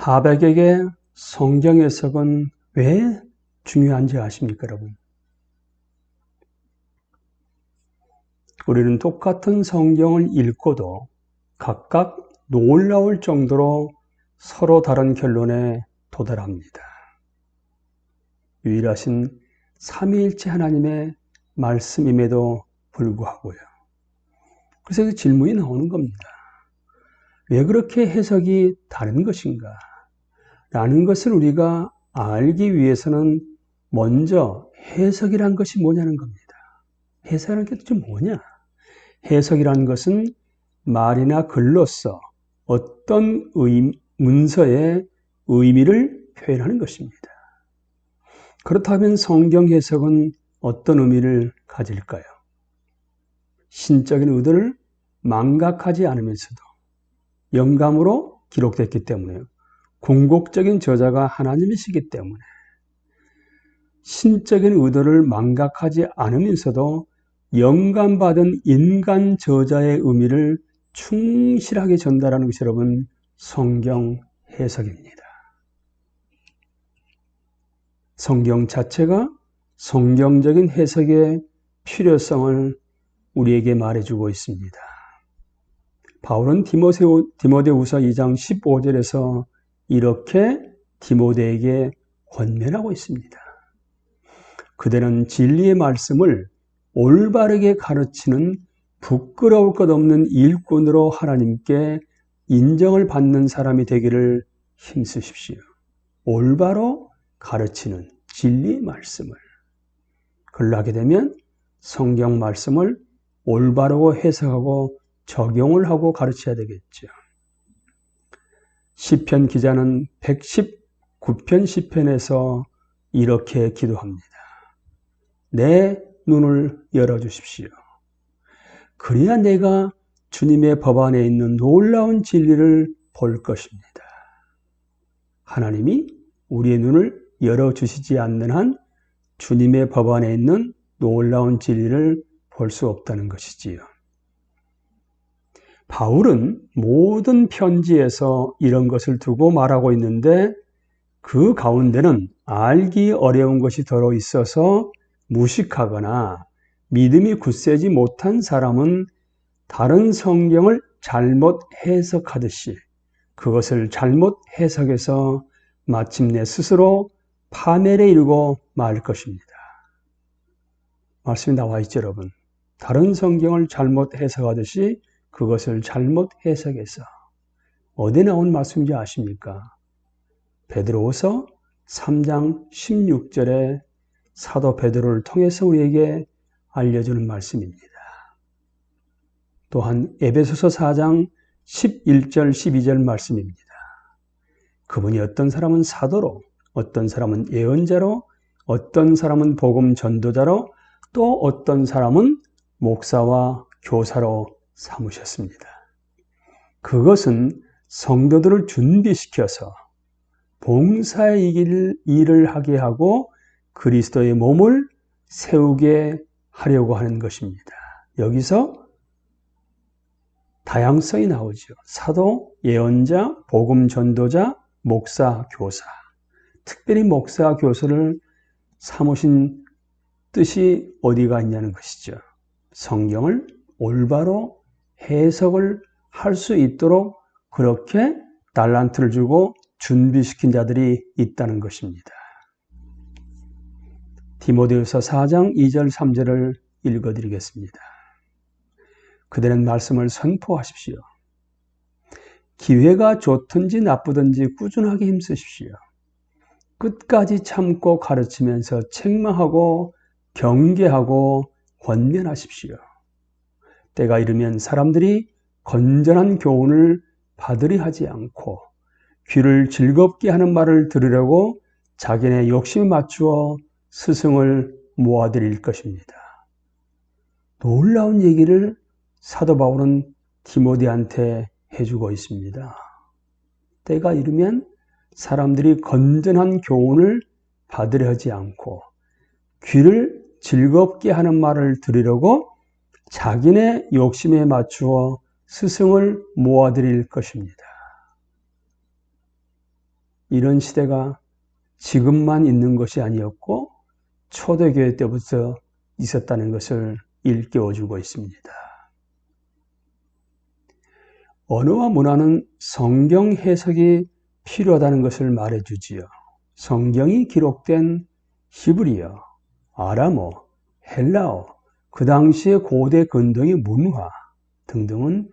하백에게 성경 해석은 왜 중요한지 아십니까, 여러분? 우리는 똑같은 성경을 읽고도 각각 놀라울 정도로 서로 다른 결론에 도달합니다. 유일하신 삼위일체 하나님의 말씀임에도 불구하고요. 그래서 그 질문이 나오는 겁니다. 왜 그렇게 해석이 다른 것인가? 라는 것을 우리가 알기 위해서는 먼저 해석이란 것이 뭐냐는 겁니다. 해석이라는 게 도대체 뭐냐? 해석이라는 것은 말이나 글로써 어떤 문서의 의미를 표현하는 것입니다. 그렇다면 성경 해석은 어떤 의미를 가질까요? 신적인 의도를 망각하지 않으면서도 영감으로 기록됐기 때문에요. 궁극적인 저자가 하나님이시기 때문에 신적인 의도를 망각하지 않으면서도 영감받은 인간 저자의 의미를 충실하게 전달하는 것이 여러분 성경 해석입니다. 성경 자체가 성경적인 해석의 필요성을 우리에게 말해주고 있습니다. 바울은 디모데후서 2장 15절에서 이렇게 디모데에게 권면하고 있습니다. 그대는 진리의 말씀을 올바르게 가르치는 부끄러울 것 없는 일꾼으로 하나님께 인정을 받는 사람이 되기를 힘쓰십시오. 올바로 가르치는 진리의 말씀을. 그러하게 되면 성경 말씀을 올바르고 해석하고 적용을 하고 가르쳐야 되겠죠. 시편 기자는 119편 시편에서 이렇게 기도합니다. 내 눈을 열어주십시오. 그래야 내가 주님의 법 안에 있는 놀라운 진리를 볼 것입니다. 하나님이 우리의 눈을 열어주시지 않는 한 주님의 법 안에 있는 놀라운 진리를 볼 수 없다는 것이지요. 바울은 모든 편지에서 이런 것을 두고 말하고 있는데 그 가운데는 알기 어려운 것이 들어 있어서 무식하거나 믿음이 굳세지 못한 사람은 다른 성경을 잘못 해석하듯이 그것을 잘못 해석해서 마침내 스스로 파멸에 이르고 말 것입니다. 말씀이 나와 있죠, 여러분. 다른 성경을 잘못 해석하듯이 그것을 잘못 해석해서 어디에 나온 말씀인지 아십니까? 베드로후서 3장 16절에 사도 베드로를 통해서 우리에게 알려주는 말씀입니다. 또한 에베소서 4장 11절 12절 말씀입니다. 그분이 어떤 사람은 사도로, 어떤 사람은 예언자로, 어떤 사람은 복음 전도자로, 또 어떤 사람은 목사와 교사로 삼으셨습니다. 그것은 성도들을 준비시켜서 봉사의 일을 하게 하고 그리스도의 몸을 세우게 하려고 하는 것입니다. 여기서 다양성이 나오죠. 사도, 예언자, 복음 전도자, 목사, 교사. 특별히 목사, 교사를 삼으신 뜻이 어디가 있냐는 것이죠. 성경을 올바로 해석을 할 수 있도록 그렇게 달란트를 주고 준비시킨 자들이 있다는 것입니다. 디모데후서 4장 2절 3절을 읽어드리겠습니다. 그대는 말씀을 선포하십시오. 기회가 좋든지 나쁘든지 꾸준하게 힘쓰십시오. 끝까지 참고 가르치면서 책망하고 경계하고 권면하십시오. 때가 이르면 사람들이 건전한 교훈을 받으려 하지 않고 귀를 즐겁게 하는 말을 들으려고 자기네 욕심에 맞추어 스승을 모아들일 것입니다. 놀라운 얘기를 사도 바울은 디모데한테 해주고 있습니다. 때가 이르면 사람들이 건전한 교훈을 받으려 하지 않고 귀를 즐겁게 하는 말을 들으려고 자기네 욕심에 맞추어 스승을 모아들일 것입니다. 이런 시대가 지금만 있는 것이 아니었고 초대교회 때부터 있었다는 것을 일깨워주고 있습니다. 언어와 문화는 성경 해석이 필요하다는 것을 말해주지요. 성경이 기록된 히브리어, 아람어, 헬라어, 그 당시의 고대 근동의 문화 등등은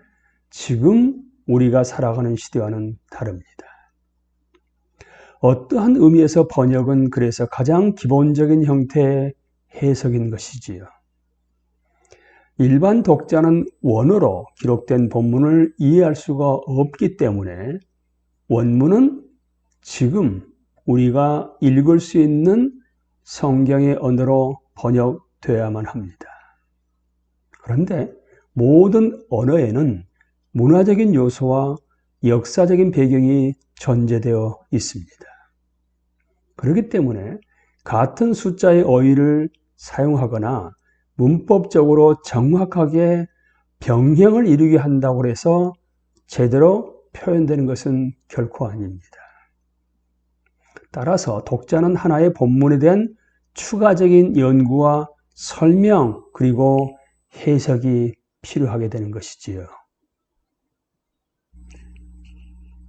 지금 우리가 살아가는 시대와는 다릅니다. 어떠한 의미에서 번역은 그래서 가장 기본적인 형태의 해석인 것이지요. 일반 독자는 원어로 기록된 본문을 이해할 수가 없기 때문에 원문은 지금 우리가 읽을 수 있는 성경의 언어로 번역되어야만 합니다. 그런데 모든 언어에는 문화적인 요소와 역사적인 배경이 전제되어 있습니다. 그렇기 때문에 같은 숫자의 어휘를 사용하거나 문법적으로 정확하게 병행을 이루게 한다고 해서 제대로 표현되는 것은 결코 아닙니다. 따라서 독자는 하나의 본문에 대한 추가적인 연구와 설명 그리고 해석이 필요하게 되는 것이지요.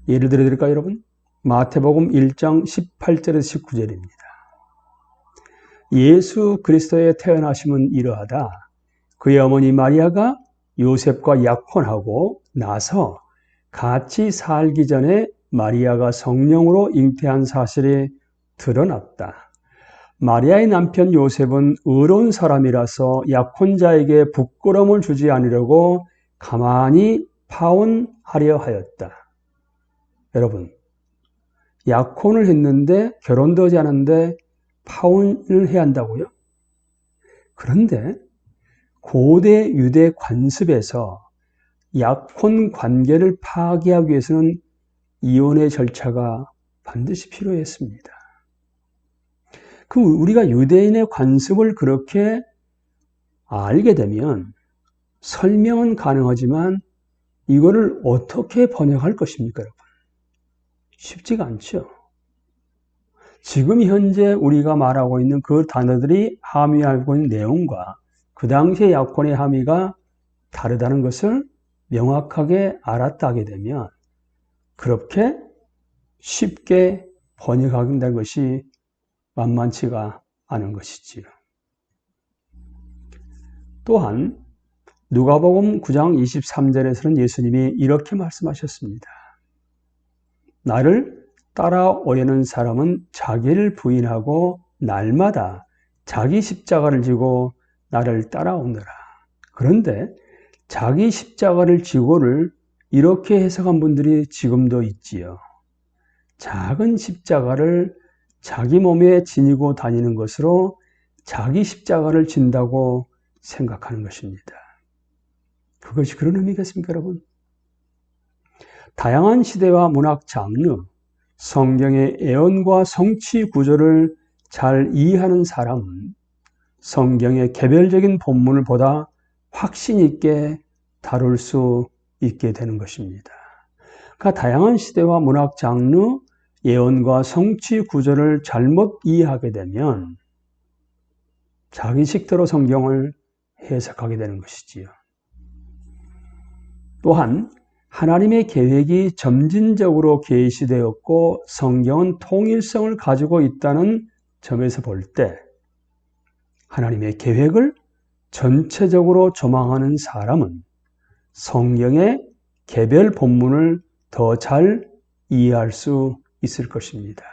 예를 들어 드릴까요, 여러분? 마태복음 1장 18절에서 19절입니다. 예수 그리스도의 태어나심은 이러하다. 그의 어머니 마리아가 요셉과 약혼하고 나서 같이 살기 전에 마리아가 성령으로 잉태한 사실이 드러났다. 마리아의 남편 요셉은 의로운 사람이라서 약혼자에게 부끄러움을 주지 않으려고 가만히 파혼하려 하였다. 여러분, 약혼을 했는데 결혼도 하지 않았는데 파혼을 해야 한다고요? 그런데 고대 유대 관습에서 약혼 관계를 파기하기 위해서는 이혼의 절차가 반드시 필요했습니다. 우리가 유대인의 관습을 그렇게 알게 되면 설명은 가능하지만 이거를 어떻게 번역할 것입니까, 여러분? 쉽지가 않죠. 지금 현재 우리가 말하고 있는 그 단어들이 함의하고 있는 내용과 그 당시의 약혼의 함의가 다르다는 것을 명확하게 알았다 하게 되면 그렇게 쉽게 번역한다는 것이 만만치가 않은 것이지요. 또한 누가복음 9장 23절에서는 예수님이 이렇게 말씀하셨습니다. 나를 따라오려는 사람은 자기를 부인하고 날마다 자기 십자가를 지고 나를 따라오느라. 그런데 자기 십자가를 지고를 이렇게 해석한 분들이 지금도 있지요. 작은 십자가를 자기 몸에 지니고 다니는 것으로 자기 십자가를 진다고 생각하는 것입니다. 그것이 그런 의미겠습니까, 여러분? 다양한 시대와 문학 장르, 성경의 애언과 성취 구조를 잘 이해하는 사람은 성경의 개별적인 본문을 보다 확신 있게 다룰 수 있게 되는 것입니다. 그러니까 다양한 시대와 문학 장르, 예언과 성취 구조를 잘못 이해하게 되면 자기 식대로 성경을 해석하게 되는 것이지요. 또한 하나님의 계획이 점진적으로 계시되었고 성경은 통일성을 가지고 있다는 점에서 볼 때 하나님의 계획을 전체적으로 조망하는 사람은 성경의 개별 본문을 더 잘 이해할 수 있을 것입니다.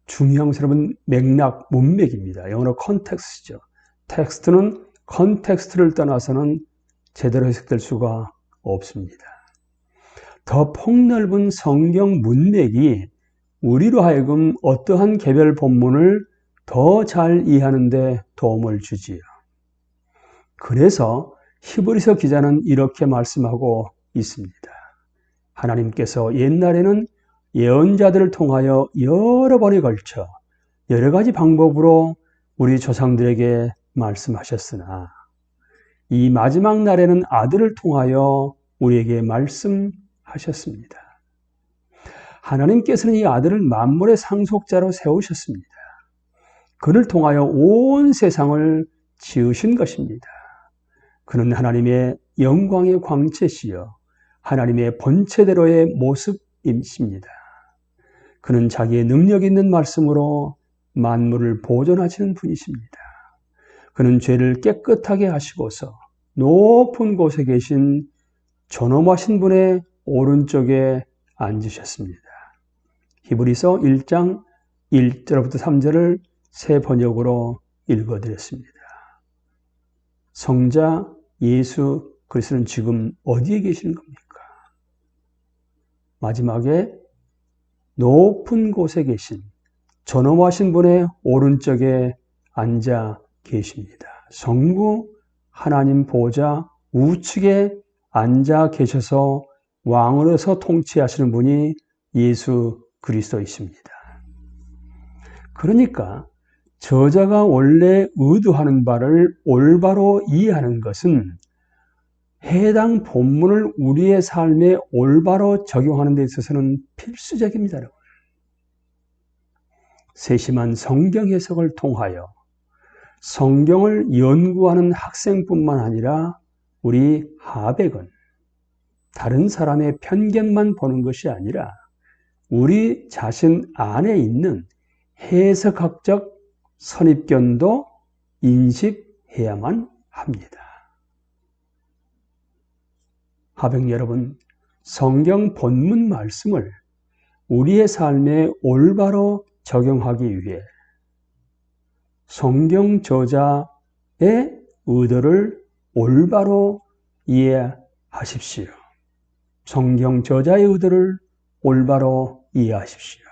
중요한 것은 여러분 맥락, 문맥입니다. 영어로 컨텍스트죠. 텍스트는 컨텍스트를 떠나서는 제대로 해석될 수가 없습니다. 더 폭넓은 성경 문맥이 우리로 하여금 어떠한 개별 본문을 더 잘 이해하는 데 도움을 주지요. 그래서 히브리서 기자는 이렇게 말씀하고 있습니다. 하나님께서 옛날에는 예언자들을 통하여 여러 번에 걸쳐 여러 가지 방법으로 우리 조상들에게 말씀하셨으나 이 마지막 날에는 아들을 통하여 우리에게 말씀하셨습니다. 하나님께서는 이 아들을 만물의 상속자로 세우셨습니다. 그를 통하여 온 세상을 지으신 것입니다. 그는 하나님의 영광의 광채시여 하나님의 본체대로의 모습이십니다. 그는 자기의 능력 있는 말씀으로 만물을 보존하시는 분이십니다. 그는 죄를 깨끗하게 하시고서 높은 곳에 계신 존엄하신 분의 오른쪽에 앉으셨습니다. 히브리서 1장 1절부터 3절을 새 번역으로 읽어드렸습니다. 성자 예수 그리스도는 지금 어디에 계시는 겁니까? 마지막에 높은 곳에 계신 존엄하신 분의 오른쪽에 앉아 계십니다. 성부 하나님 보좌 우측에 앉아 계셔서 왕으로서 통치하시는 분이 예수 그리스도이십니다. 그러니까 저자가 원래 의도하는 바를 올바로 이해하는 것은 해당 본문을 우리의 삶에 올바로 적용하는 데 있어서는 필수적입니다. 여러분. 세심한 성경 해석을 통하여 성경을 연구하는 학생뿐만 아니라 우리 하백은 다른 사람의 편견만 보는 것이 아니라 우리 자신 안에 있는 해석학적 선입견도 인식해야만 합니다. 하백 여러분, 성경 본문 말씀을 우리의 삶에 올바로 적용하기 위해 성경 저자의 의도를 올바로 이해하십시오. 성경 저자의 의도를 올바로 이해하십시오.